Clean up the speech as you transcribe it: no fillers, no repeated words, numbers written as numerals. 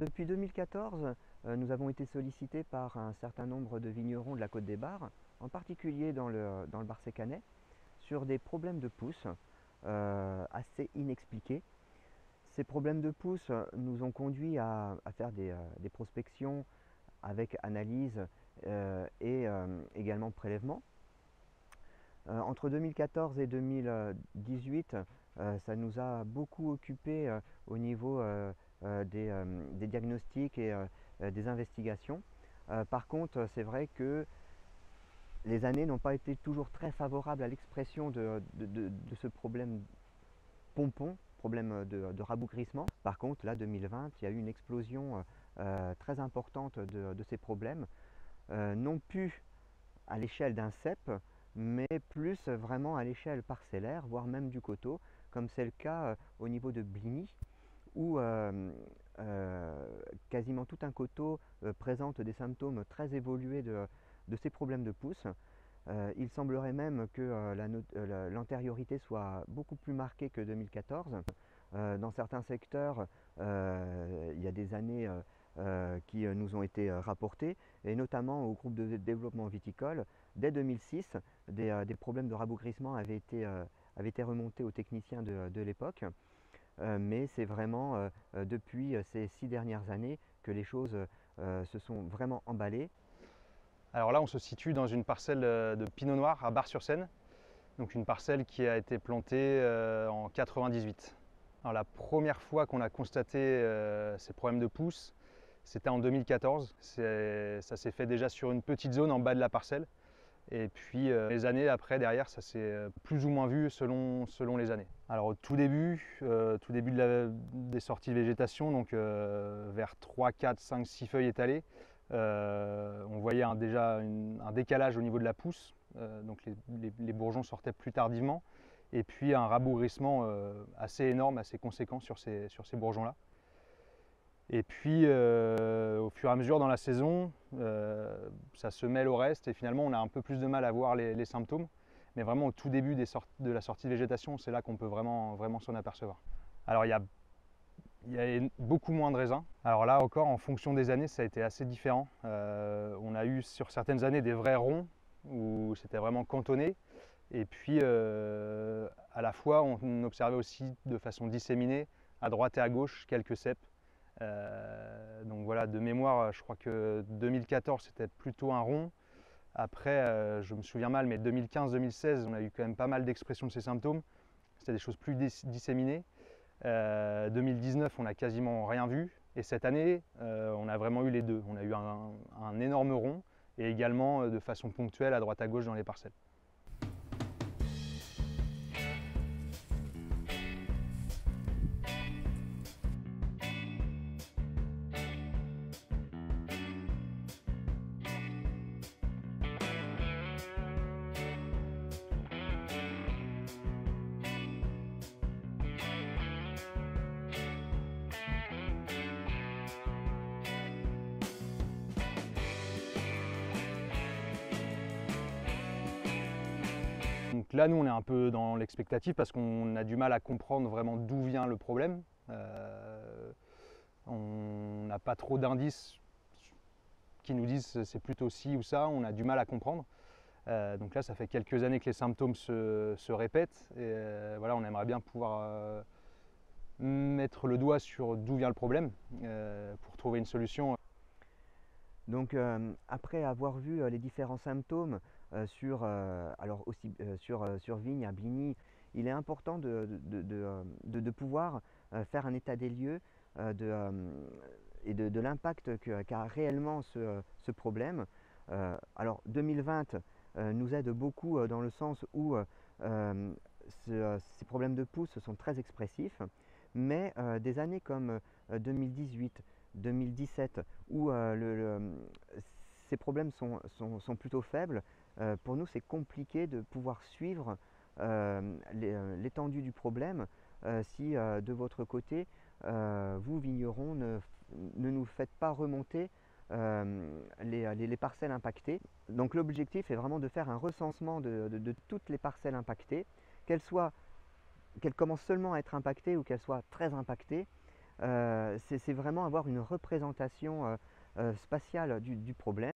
Depuis 2014, nous avons été sollicités par un certain nombre de vignerons de la Côte des Bars, en particulier dans le Bar-Sécanais, sur des problèmes de pousse assez inexpliqués. Ces problèmes de pousse nous ont conduit à faire des prospections avec analyse et également prélèvement. Entre 2014 et 2018, ça nous a beaucoup occupé au niveau des diagnostics et des investigations. Par contre, c'est vrai que les années n'ont pas été toujours très favorables à l'expression de ce problème pompon, problème de rabougrissement. Par contre, là, 2020, il y a eu une explosion très importante de ces problèmes, non plus à l'échelle d'un cep, mais plus vraiment à l'échelle parcellaire, voire même du coteau, comme c'est le cas au niveau de Bligny, où quasiment tout un coteau présente des symptômes très évolués de ces problèmes de pousse. Il semblerait même que l'antériorité soit beaucoup plus marquée que 2014. Dans certains secteurs, il y a des années qui nous ont été rapportées, et notamment au groupe de développement viticole. Dès 2006, des problèmes de rabougrissement avaient été remontés aux techniciens de l'époque. Mais c'est vraiment depuis ces 6 dernières années que les choses se sont vraiment emballées. Alors là, on se situe dans une parcelle de Pinot Noir à Bar-sur-Seine, donc une parcelle qui a été plantée en 98. Alors la première fois qu'on a constaté ces problèmes de pousse, c'était en 2014. Ça s'est fait déjà sur une petite zone en bas de la parcelle. Et puis les années après, derrière, ça s'est plus ou moins vu selon les années. Alors au tout début des sorties de végétation, donc vers 3, 4, 5, 6 feuilles étalées, on voyait déjà un décalage au niveau de la pousse, donc les bourgeons sortaient plus tardivement, et puis un rabougrissement assez énorme, assez conséquent sur ces bourgeons-là. Et puis au fur et à mesure dans la saison, ça se mêle au reste et finalement on a un peu plus de mal à voir les symptômes. Mais vraiment au tout début de la sortie de végétation, c'est là qu'on peut vraiment s'en apercevoir. Alors il y a beaucoup moins de raisins. Alors là encore, en fonction des années, ça a été assez différent. On a eu sur certaines années des vrais ronds où c'était vraiment cantonné. Et puis à la fois, on observait aussi de façon disséminée, à droite et à gauche, quelques ceps. Donc voilà, de mémoire, je crois que 2014 c'était plutôt un rond. Après, je me souviens mal, mais 2015-2016, on a eu quand même pas mal d'expressions de ces symptômes. C'était des choses plus disséminées. 2019, on n'a quasiment rien vu. Et cette année, on a vraiment eu les deux. On a eu un énorme rond et également de façon ponctuelle à droite à gauche dans les parcelles. Donc là, nous, on est un peu dans l'expectative parce qu'on a du mal à comprendre vraiment d'où vient le problème. On n'a pas trop d'indices qui nous disent c'est plutôt ci ou ça, on a du mal à comprendre. Donc là, ça fait quelques années que les symptômes se répètent et voilà, on aimerait bien pouvoir mettre le doigt sur d'où vient le problème pour trouver une solution. Donc après avoir vu les différents symptômes sur vigne à Bligny, il est important de pouvoir faire un état des lieux et de l'impact qu'a réellement ce problème. Alors 2020 nous aide beaucoup dans le sens où ces problèmes de pousse sont très expressifs, mais des années comme 2018, 2017, où ces problèmes sont plutôt faibles, pour nous c'est compliqué de pouvoir suivre l'étendue du problème si de votre côté, vous vignerons, ne nous faites pas remonter les parcelles impactées. Donc l'objectif est vraiment de faire un recensement de toutes les parcelles impactées, qu'elles commencent seulement à être impactées ou qu'elles soient très impactées, c'est vraiment avoir une représentation spatiale du problème.